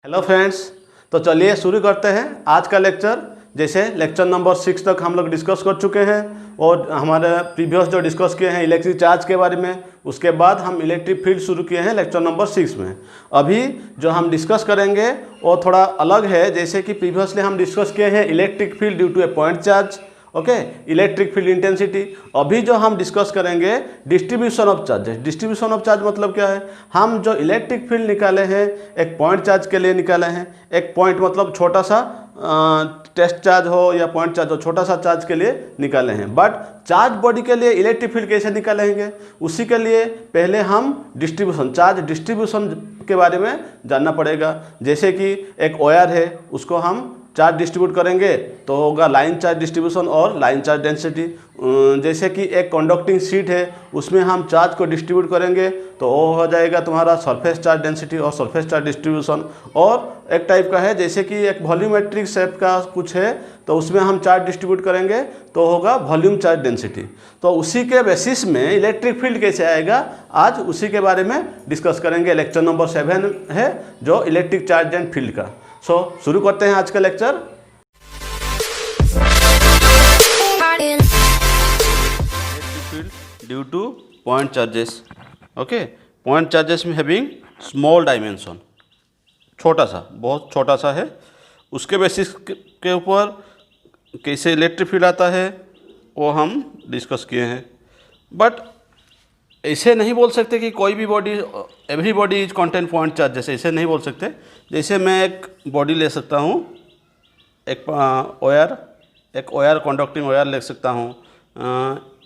Hello friends, तो चलिए शुरू करते हैं आज का लेक्चर। जैसे लेक्चर नंबर 6 तक हम लोग डिस्कस कर चुके हैं और हमारे प्रीवियस जो डिस्कस किए हैं इलेक्ट्रिक चार्ज के बारे में, उसके बाद हम इलेक्ट्रिक फील्ड शुरू किए हैं लेक्चर नंबर 6 में। अभी जो हम डिस्कस करेंगे वो थोड़ा अलग है। जैसे कि प्रीवियसली हम डिस्कस किए हैं electric field due to a point charge, okay, electric field intensity. अभी जो हम डिस्कस करेंगे distribution of charges. Distribution of charge मतलब क्या है? हम जो इलेक्ट्रिक फील्ड निकाले हैं एक पॉइंट चार्ज के लिए निकाले हैं। एक पॉइंट मतलब छोटा सा टेस्ट चार्ज हो या पॉइंट चार्ज हो, छोटा सा चार्ज के लिए निकाले हैं। बट चार्ज बॉडी के लिए इलेक्ट्रिक फील्ड कैसे निकालेंगे, उसी के लिए पहले हम डिस्ट्रीब्यूशन, चार्ज डिस्ट्रीब्यूशन के बारे में जानना पड़ेगा। जैसे कि एक वायर है, उसको हम चार्ज डिस्ट्रीब्यूट करेंगे तो होगा लाइन चार्ज डिस्ट्रीब्यूशन और लाइन चार्ज डेंसिटी। जैसे कि एक कंडक्टिंग शीट है, उसमें हम चार्ज को डिस्ट्रीब्यूट करेंगे तो वो हो जाएगा तुम्हारा सरफेस चार्ज डेंसिटी और सरफेस चार्ज डिस्ट्रीब्यूशन। और एक टाइप का है जैसे कि एक वॉल्यूमेट्रिक शेप का कुछ है, तो उसमें हम चार्ज डिस्ट्रीब्यूट करेंगे तो होगा वॉल्यूम चार्ज डेंसिटी। तो उसी के बेसिस में इलेक्ट्रिक फील्ड कैसे आएगा, आज उसी के बारे में डिस्कस करेंगे। लेक्चर नंबर 7 है जो इलेक्ट्रिक चार्ज एंड फील्ड का। शुरू करते हैं आज का lecture. Field due to point charges, okay. Point charges में हैविंग स्मॉल डायमेंशन, छोटा सा, बहुत छोटा सा है। उसके बेसिस के ऊपर कैसे इलेक्ट्रिक फील्ड आता है वो हम डिस्कस किए हैं। बट ऐसे नहीं बोल सकते कि कोई भी body, every body is contain point charge, जैसे ऐसे नहीं बोल सकते। जैसे मैं एक बॉडी ले सकता हूँ, एक वायर कंडक्टिंग वायर ले सकता हूँ,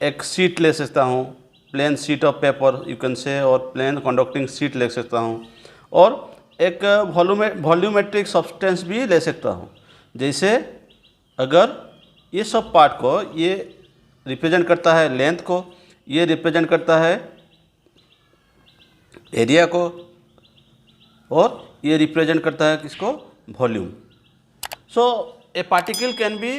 एक सीट ले सकता हूँ, plain sheet of paper you can say, और प्लेन कंडक्टिंग सीट ले सकता हूँ, और एक वॉल्यूमेट्रिक सब्सटेंस भी ले सकता हूँ। जैसे अगर ये सब पार्ट को, ये रिप्रेजेंट करता है लेंथ को, ये रिप्रेजेंट करता है एरिया को, और ये रिप्रेजेंट करता है किसको, volume. So A particle can be,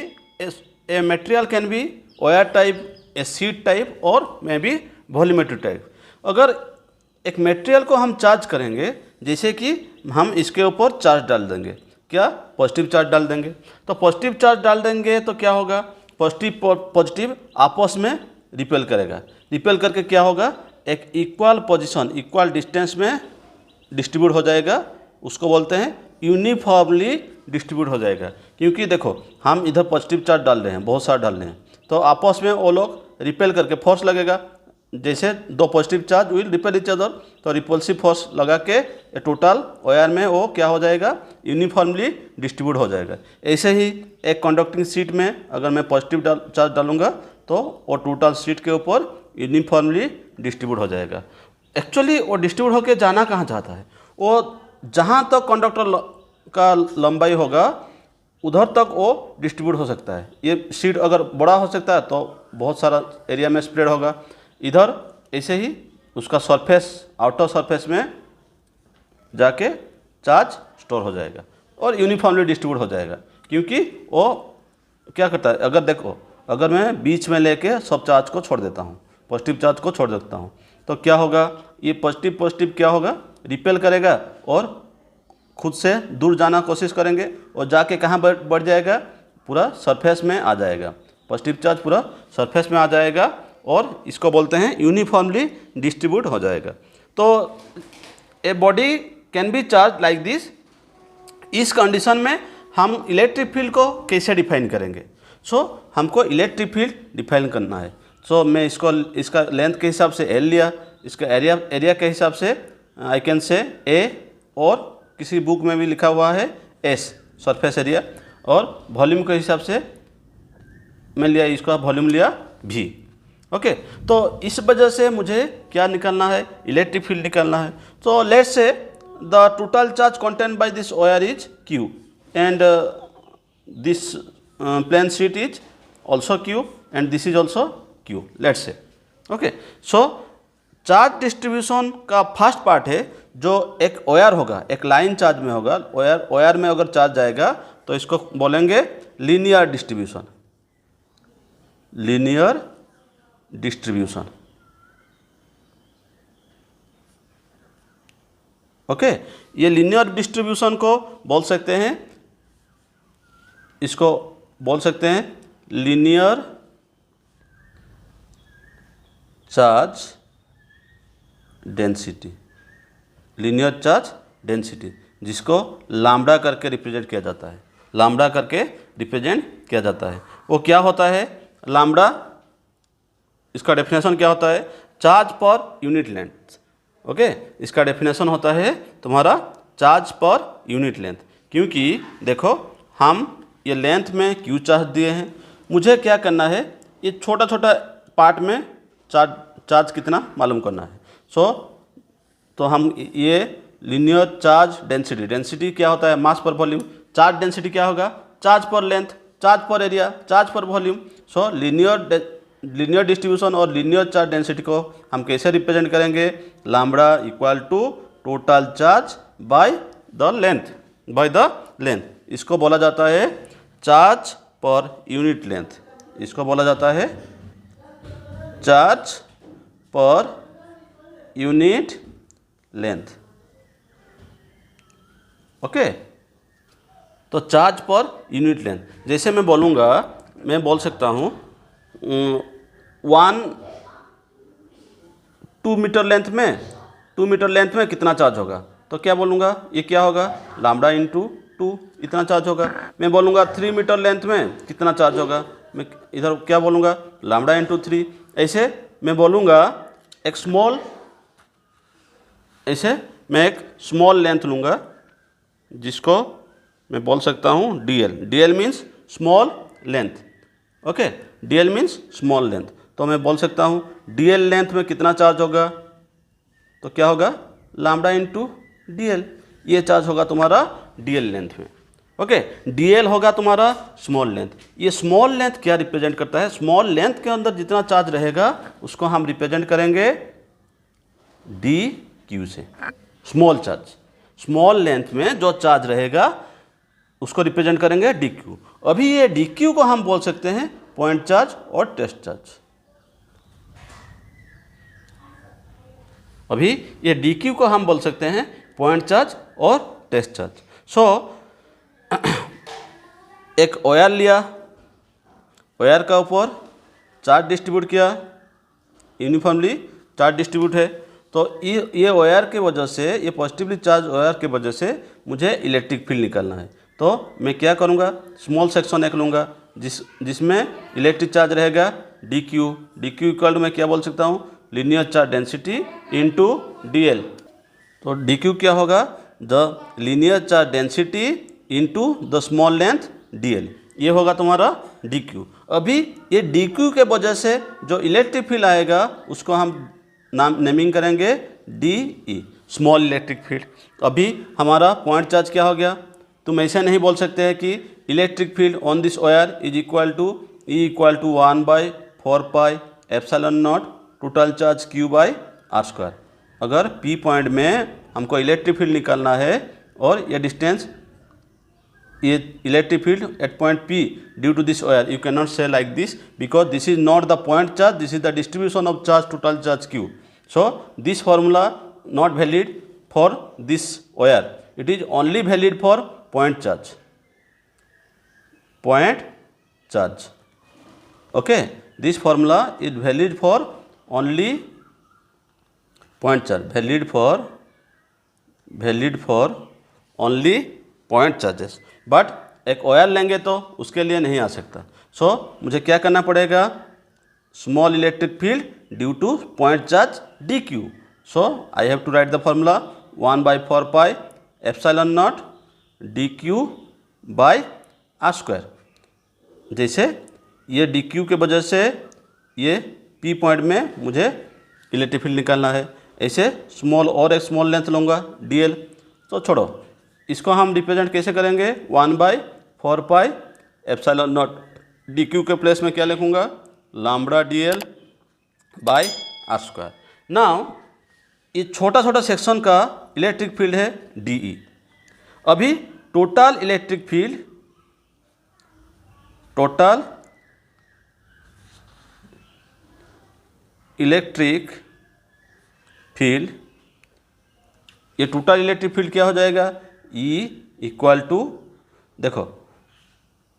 a material can be wire type, A seat type, और मे बी वॉल्यूमेट्रिक टाइप। अगर एक मटेरियल को हम चार्ज करेंगे, जैसे कि हम इसके ऊपर चार्ज डाल देंगे, क्या पॉजिटिव चार्ज डाल देंगे, तो पॉजिटिव चार्ज डाल देंगे तो क्या होगा, पॉजिटिव आपस में रिपेल करेगा। रिपेल करके क्या होगा, एक इक्वल पोजीशन, इक्वल डिस्टेंस में डिस्ट्रीब्यूट हो जाएगा। उसको बोलते हैं यूनिफॉर्मली डिस्ट्रीब्यूट हो जाएगा। क्योंकि देखो हम इधर पॉजिटिव चार्ज डाल रहे हैं, बहुत सारा डाल रहे हैं, तो आपस में वो लोग रिपेल करके फोर्स लगेगा। जैसे दो positive charge will repel each other, तो रिपल्सिव फोर्स लगा के टोटल वायर में वो क्या हो जाएगा, यूनिफॉर्मली डिस्ट्रीब्यूट हो जाएगा। ऐसे ही एक कंडक्टिंग शीट में अगर मैं पॉजिटिव चार्ज डालूंगा तो वो टोटल शीट के ऊपर यूनिफॉर्मली डिस्ट्रीब्यूट हो जाएगा। एक्चुअली वो डिस्ट्रीब्यूट होकर जाना कहाँ चाहता है, वो जहाँ तक कंडक्टर का लंबाई होगा उधर तक वो डिस्ट्रीब्यूट हो सकता है। ये शीट अगर बड़ा हो सकता है तो बहुत सारा एरिया में स्प्रेड होगा। इधर ऐसे ही उसका सरफेस, आउटर सरफेस में जाके चार्ज स्टोर हो जाएगा और यूनिफॉर्मली डिस्ट्रीब्यूट हो जाएगा। क्योंकि वो क्या करता है, अगर देखो, अगर मैं बीच में लेके सब चार्ज को छोड़ देता हूँ, पॉजिटिव चार्ज को छोड़ देता हूँ, तो क्या होगा, ये पॉजिटिव क्या होगा, रिपेल करेगा और खुद से दूर जाना कोशिश करेंगे, और जाके कहाँ बढ़ जाएगा, पूरा सरफेस में आ जाएगा। पॉजिटिव चार्ज पूरा सरफेस में आ जाएगा और इसको बोलते हैं यूनिफॉर्मली डिस्ट्रीब्यूट हो जाएगा। तो a body can be charge like this. इस कंडीशन में हम इलेक्ट्रिक फील्ड को कैसे डिफाइन करेंगे? हमको इलेक्ट्रिक फील्ड डिफाइन करना है। मैं इसका लेंथ के हिसाब से L लिया, इसका एरिया के हिसाब से आई कैन से A, और किसी बुक में भी लिखा हुआ है S, सरफेस एरिया, और वॉल्यूम के हिसाब से मैं लिया, इसका वॉल्यूम लिया V, ओके। तो इस वजह से मुझे क्या निकालना है, इलेक्ट्रिक फील्ड निकालना है। तो let's say the total charge content by this wire is Q, and this plane sheet is also Q, and this is also Q, let's say, okay। Charge distribution का फर्स्ट पार्ट है जो एक wire होगा, एक line charge में होगा, wire में अगर चार्ज जाएगा तो इसको बोलेंगे linear distribution, linear distribution. Okay, ये लीनियर डिस्ट्रीब्यूशन को बोल सकते हैं, इसको बोल सकते हैं linear charge density, linear charge density, जिसको लैम्ब्डा करके रिप्रेजेंट किया जाता है, लैम्ब्डा करके रिप्रेजेंट किया जाता है। वो क्या होता है लैम्ब्डा, इसका डेफिनेशन क्या होता है, charge per unit length. Okay, इसका डेफिनेशन होता है तुम्हारा चार्ज पर यूनिट लेंथ, क्योंकि देखो हम ये लेंथ में क्यू चार्ज दिए हैं, मुझे क्या करना है, ये छोटा छोटा पार्ट में चार्ज कितना मालूम करना है। तो हम ये लीनियर चार्ज डेंसिटी, डेंसिटी क्या होता है मास पर वॉल्यूम, चार्ज डेंसिटी क्या होगा charge per length, charge per area, charge per volume. So linear distribution और लीनियर चार्ज डेंसिटी को हम कैसे रिप्रेजेंट करेंगे, lambda equal to total charge by the length, इसको बोला जाता है चार्ज पर यूनिट लेंथ, इसको बोला जाता है charge per unit length. Okay, तो चार्ज पर यूनिट लेंथ, जैसे मैं बोलूँगा, मैं बोल सकता हूँ 2 मीटर लेंथ में कितना चार्ज होगा, तो क्या बोलूँगा, ये क्या होगा लैम्ब्डा इंटू 2, इतना चार्ज होगा। मैं बोलूँगा 3 मीटर लेंथ में कितना चार्ज होगा, मैं इधर क्या बोलूँगा लैम्ब्डा इंटू 3। ऐसे मैं बोलूँगा एक स्मॉल लेंथ लूँगा, जिसको मैं बोल सकता हूँ DL means small length. Okay, DL means small length, तो मैं बोल सकता हूँ DL लेंथ में कितना चार्ज होगा, तो क्या होगा लैम्ब्डा इंटू DL, ये चार्ज होगा तुम्हारा DL लेंथ में। ओके, DL होगा तुम्हारा स्मॉल लेंथ। ये स्मॉल लेंथ क्या रिप्रेजेंट करता है, स्मॉल लेंथ के अंदर जितना चार्ज रहेगा उसको हम रिप्रेजेंट करेंगे DQ से। स्मॉल चार्ज, स्मॉल लेंथ में जो चार्ज रहेगा उसको रिप्रेजेंट करेंगे DQ। अभी ये DQ को हम बोल सकते हैं पॉइंट चार्ज और टेस्ट चार्ज। अभी ये DQ को हम बोल सकते हैं पॉइंट चार्ज और टेस्ट चार्ज। सो एक वायर लिया, वायर का ऊपर चार्ज डिस्ट्रीब्यूट किया, यूनिफॉर्मली चार्ज डिस्ट्रीब्यूट है, तो ये वायर के वजह से, ये पॉजिटिवली चार्ज वायर के वजह से मुझे इलेक्ट्रिक फील्ड निकालना है। तो मैं क्या करूँगा, स्मॉल सेक्शन एक लूँगा जिसमें इलेक्ट्रिक चार्ज रहेगा DQ इक्वल टू मैं क्या बोल सकता हूँ linear charge density into DL। तो DQ क्या होगा, the linear charge density into the small length DL, ये होगा तुम्हारा DQ। अभी ये DQ के वजह से जो इलेक्ट्रिक फील्ड आएगा उसको हम नेमिंग करेंगे DE, स्मॉल इलेक्ट्रिक फील्ड। अभी हमारा पॉइंट चार्ज क्या हो गया, तुम ऐसे नहीं बोल सकते हैं कि electric field on this wire is equal to E equal to 1/4 pi epsilon not total charge Q by R square. अगर P पॉइंट में हमको इलेक्ट्रिक फील्ड निकालना है और ये डिस्टेंस, ये electric field at point P due to this wire, you can not say like this because this is not the point charge, this is the distribution of charge total charge Q। So this formula not valid for this wire, it is only valid for point charge, okay, this formula is valid for only point charge, valid for only point charges, but एक wire लेंगे तो उसके लिए नहीं आ सकता। सो मुझे क्या करना पड़ेगा, small electric field due to point charge DQ। So I have to write the formula 1/4 pi epsilon not DQ by R square. जैसे ये DQ के वजह से ये P पॉइंट में मुझे इलेक्ट्रिक फील्ड निकालना है, ऐसे स्मॉल और एक स्मॉल लेंथ लूँगा DL। तो छोड़ो, इसको हम रिप्रेजेंट कैसे करेंगे, 1/4 पाई एप्सिलॉन नॉट DQ के प्लेस में क्या लिखूँगा, lambda DL by R square. Now ये छोटा छोटा सेक्शन का इलेक्ट्रिक फील्ड है DE। अभी total electric field, total electric field ये टोटल इलेक्ट्रिक फील्ड क्या हो जाएगा, ई इक्वल टू, देखो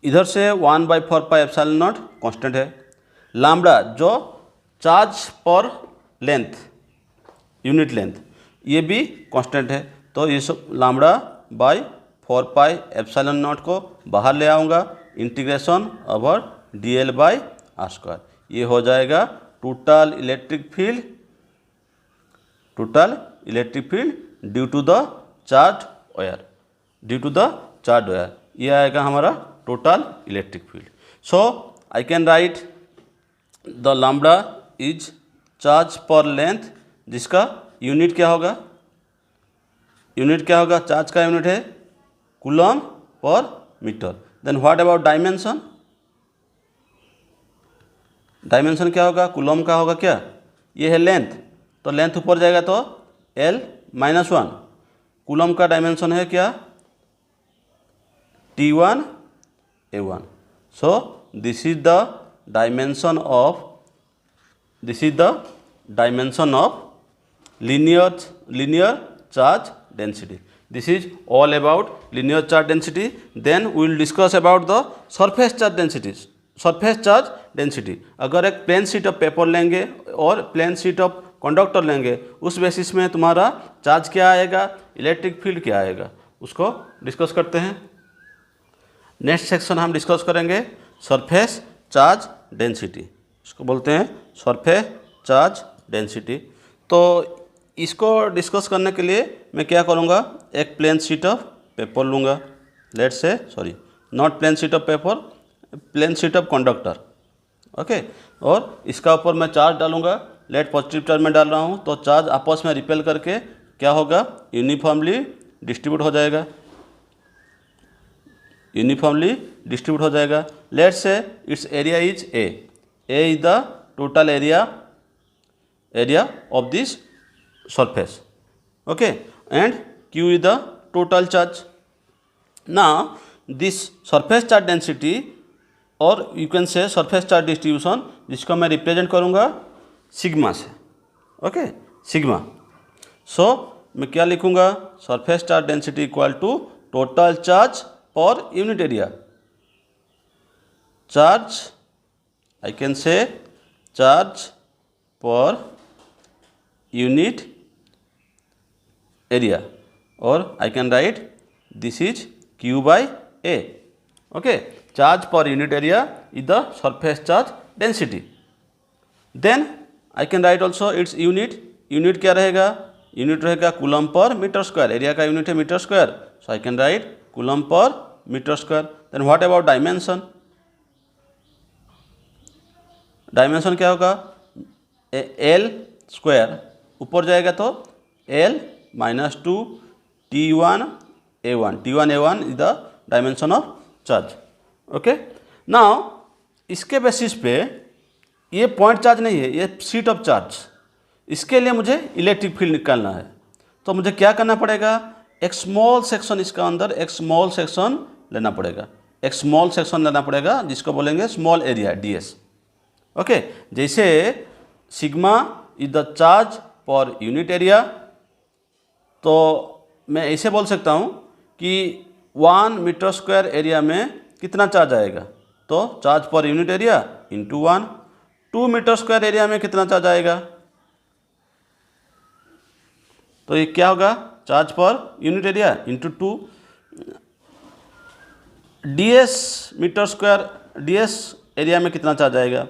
इधर से 1/4πε0 कांस्टेंट है, लैम्ब्डा जो charge per length, unit length, ये भी कांस्टेंट है। तो ये सब लैम्ब्डा बाय 4πε0 को बाहर ले आऊँगा, इंटीग्रेशन ओवर dl/r², ये हो जाएगा total electric field due to the charge wire, ये आएगा हमारा total electric field. So I can write the lambda is charge per length, जिसका यूनिट क्या होगा, चार्ज का यूनिट है coulomb per metre. Then what about dimension, क्या होगा, कूलम का होगा क्या, ये है लेंथ, तो लेंथ ऊपर जाएगा तो L-1, कूलम का डायमेंशन है क्या, T1A1। So this is the dimension of linear charge density. This is all about linear charge density. Then we will discuss about the surface charge density. अगर एक plain sheet of paper लेंगे और plane sheet of conductor लेंगे, उस basis में तुम्हारा charge क्या आएगा, इलेक्ट्रिक फील्ड क्या आएगा, उसको डिस्कस करते हैं। नेक्स्ट सेक्शन हम डिस्कस करेंगे सरफेस चार्ज डेंसिटी, इसको बोलते हैं सरफेस चार्ज डेंसिटी। तो इसको डिस्कस करने के लिए मैं क्या करूँगा, एक प्लेन शीट ऑफ पेपर लूँगा, let's say not plain sheet of paper, plane sheet of conductor, okay, और इसका ऊपर मैं चार्ज डालूँगा, लेट पॉजिटिव चार्ज में डाल रहा हूँ, तो चार्ज आपस में रिपेल करके क्या होगा, यूनिफॉर्मली डिस्ट्रीब्यूट हो जाएगा। Let's say it's area is a is the total area of this surface, okay, and q is the total charge. Now this surface charge density or you can say surface charge distribution, जिसको मैं represent करूँगा sigma से, okay, sigma. सो मैं क्या लिखूँगा, surface charge density equal to total charge per unit area, charge I can say charge per unit area, or I can write this is Q by A, okay, charge per unit area is the surface charge density. Then I can write also its unit क्या रहेगा, unit रहेगा coulomb per metre square, area का unit है metre square, so I can write coulomb per metre square. Then what about dimension, क्या होगा, L square ऊपर जाएगा तो L -2 T1A1 is the dimension of charge, okay. now इसके basis पे ये पॉइंट चार्ज नहीं है, ये शीट ऑफ चार्ज, इसके लिए मुझे इलेक्ट्रिक फील्ड निकालना है, तो मुझे क्या करना पड़ेगा, एक स्मॉल सेक्शन, इसका अंदर एक स्मॉल सेक्शन लेना पड़ेगा, जिसको बोलेंगे स्मॉल एरिया ds, ओके। जैसे sigma is the charge per unit area, तो मैं ऐसे बोल सकता हूँ कि 1 मीटर स्क्वायर एरिया में कितना चार्ज आएगा, तो charge per unit area into 1, 2 metre square area में कितना चार्ज आएगा, तो ये क्या होगा, charge per unit area into 2, ds metre square, ds area में कितना चार्ज आएगा,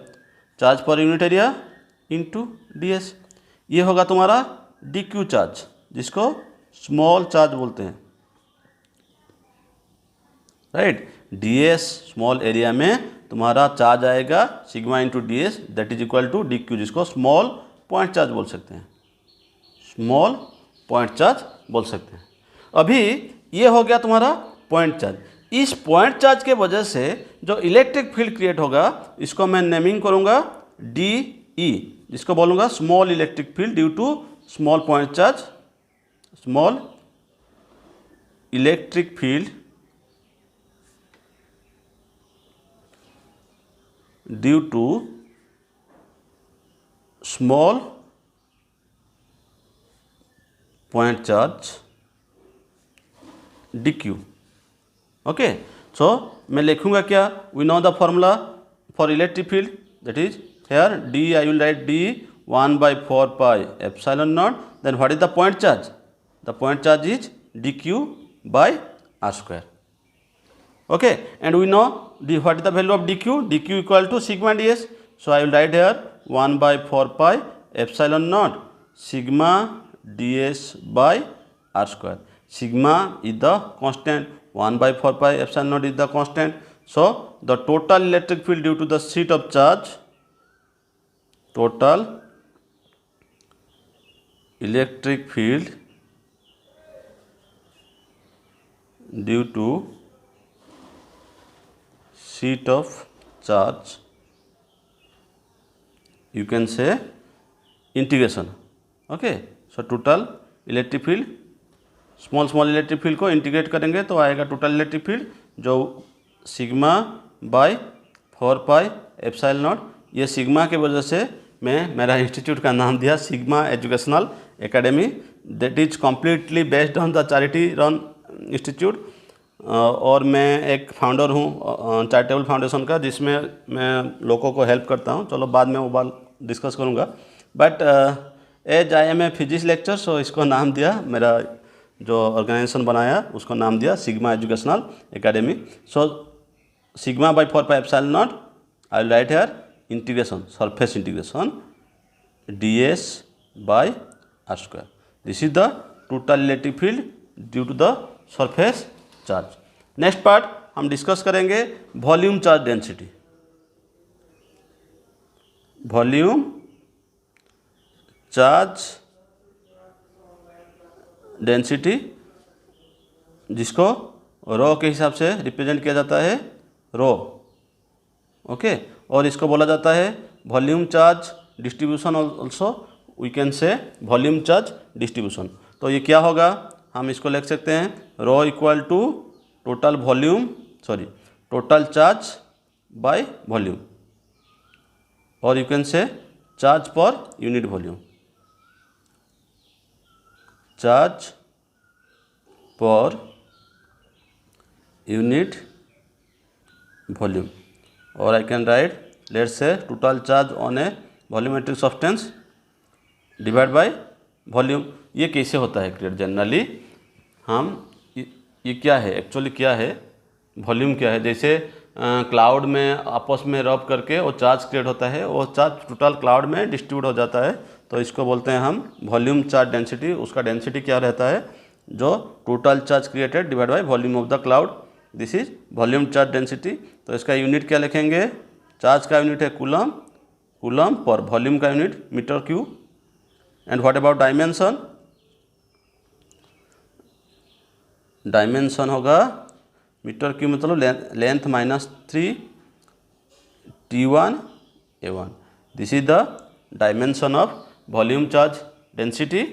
charge per unit area into ds, ये होगा तुम्हारा dq चार्ज, जिसको स्मॉल चार्ज बोलते हैं, राइट। ds स्मॉल एरिया में तुम्हारा चार्ज आएगा sigma into ds, that is equal to dq, जिसको स्मॉल पॉइंट चार्ज बोल सकते हैं, अभी ये हो गया तुम्हारा पॉइंट चार्ज। इस पॉइंट चार्ज के वजह से जो इलेक्ट्रिक फील्ड क्रिएट होगा, इसको मैं नेमिंग करूँगा DE, जिसको बोलूँगा small electric field due to small point charge, small electric field due to small point charge dq. Okay, so मैं लिखूंगा क्या, we know the formula for electric field, that is here D, I will write D 1/4 pi epsilon naught, then what is the point charge, the point charge is dq by r square. Okay, and we know what is the value of dq, dq equal to sigma ds, so I will write here 1/4 pi epsilon naught sigma ds by r square. Sigma is the constant, 1/4 pi epsilon naught is the constant, so the total electric field due to the sheet of charge, total electric field due to sheet of charge, you can say integration. Okay, so total electric field, small electric field को integrate करेंगे तो आएगा total electric field जो sigma by 4 pi epsilon not. ये sigma के वजह से मैं मेरा इंस्टीट्यूट का नाम दिया Sigma Educational academy, that is completely based on the charity run institute. और मैं एक फाउंडर हूँ चैरिटेबल फाउंडेशन का, जिसमें मैं लोगों को हेल्प करता हूँ. चलो बाद में वो बात डिस्कस करूँगा. But as I am a physics lecture, so इसको नाम दिया, मेरा जो ऑर्गेनाइजेशन बनाया उसको नाम दिया Sigma Educational Academy. So sigma by 4 pi epsilon not, I will write here integration, surface integration ds by r square. This is the total electric field due to the surface charge. Next part हम discuss करेंगे volume charge density. Volume charge density, जिसको rho के हिसाब से represent किया जाता है, रो. Okay, और इसको बोला जाता है volume charge distribution, also we can say volume charge distribution. तो ये क्या होगा, हम इसको लिख सकते हैं rho equal to total volume, sorry total charge by volume, और you can say charge per unit volume, charge per unit volume. और I can write let's say total charge on a volumetric substance divide by volume. ये कैसे होता है create, generally हम ये क्या है, एक्चुअली क्या है, वॉल्यूम क्या है. जैसे क्लाउड में आपस में रब करके वो चार्ज क्रिएट होता है, वो चार्ज टोटल क्लाउड में डिस्ट्रीब्यूट हो जाता है, तो इसको बोलते हैं हम वॉल्यूम चार्ज डेंसिटी. उसका डेंसिटी क्या रहता है, जो total charge created divide by volume of the cloud, this is volume charge density. तो इसका यूनिट क्या लिखेंगे, चार्ज का यूनिट है कूलम, कूलम पर वॉल्यूम का unit metre cube. And what about dimension, dimension होगा मीटर क्यूब मतलब length -3 T1 A1. This is the dimension of volume charge density.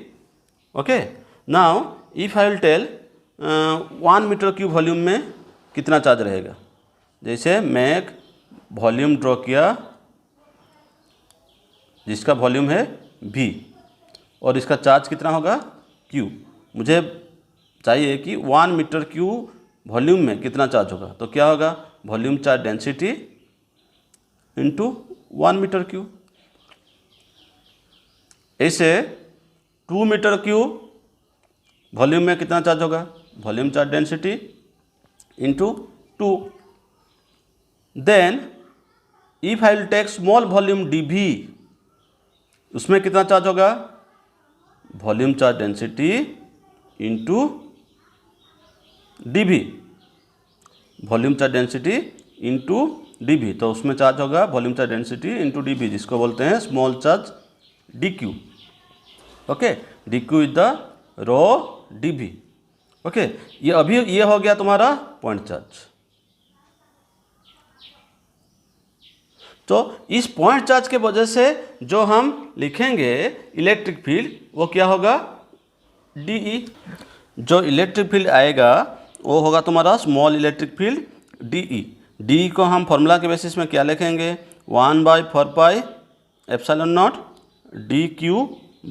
Okay, now if I will tell 1 metre cube volume में कितना charge रहेगा. जैसे मैं एक volume draw किया जिसका वॉल्यूम है V, और इसका चार्ज कितना होगा Q. मुझे चाहिए कि 1 मीटर क्यूब वॉल्यूम में कितना चार्ज होगा, तो क्या होगा volume charge density into 1 metre cube. ऐसे 2 मीटर क्यूब वॉल्यूम में कितना चार्ज होगा, volume charge density into 2. Then if I will take small volume dV, उसमें कितना चार्ज होगा, volume charge density into dV, volume charge density into dV. तो उसमें charge होगा volume charge density into dV, जिसको बोलते हैं small charge dQ. Okay, dQ is the rho dV. Okay, ये अभी ये हो गया तुम्हारा पॉइंट चार्ज. तो इस पॉइंट चार्ज के वजह से जो हम लिखेंगे इलेक्ट्रिक फील्ड, वो क्या होगा DE. जो इलेक्ट्रिक फील्ड आएगा वो होगा तुम्हारा small electric field DE. DE को हम फॉर्मूला के बेसिस में क्या लिखेंगे, 1/4 pi epsilon not DQ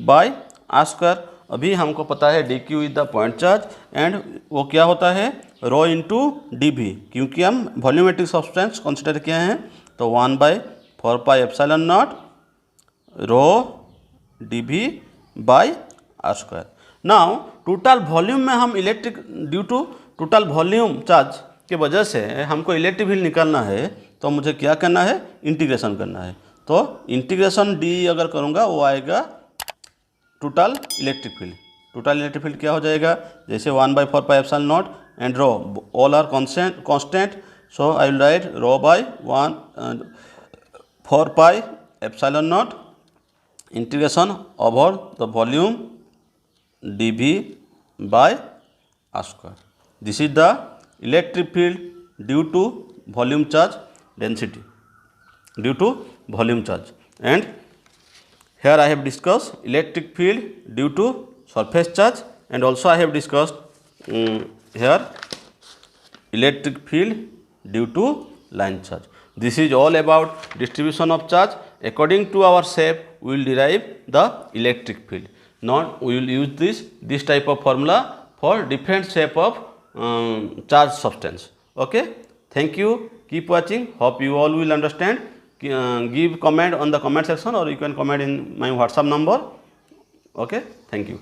by r square. अभी हमको पता है D Q is the point charge and वो क्या होता है रो इंटू डी वी, क्योंकि हम वॉल्यूमेट्रिक सब्सटेंस कंसिडर किए हैं। तो 1/4πε0 rho D V by R square. Now total volume में हम electric due to total volume charge के वजह से हमको इलेक्ट्रिक फील्ड निकालना है, तो मुझे क्या करना है इंटीग्रेशन करना है। तो इंटीग्रेशन डी अगर करूँगा वो आएगा total electric field. Total electric field क्या हो जाएगा, जैसे 1/4πε0 and rho all are constant, so I will write rho by 1/4πε0 integration over the volume dV by r square. This is the electric field due to volume charge density, due to volume charge. And here I have discussed electric field due to surface charge, and also I have discussed here electric field due to line charge. This is all about distribution of charge. According to our shape we will derive the electric field. Not we will use this type of formula for different shape of charged substance. Okay, thank you, keep watching, hope you all will understand. Give comment on the comment section, or you can comment in my WhatsApp number. Okay, thank you.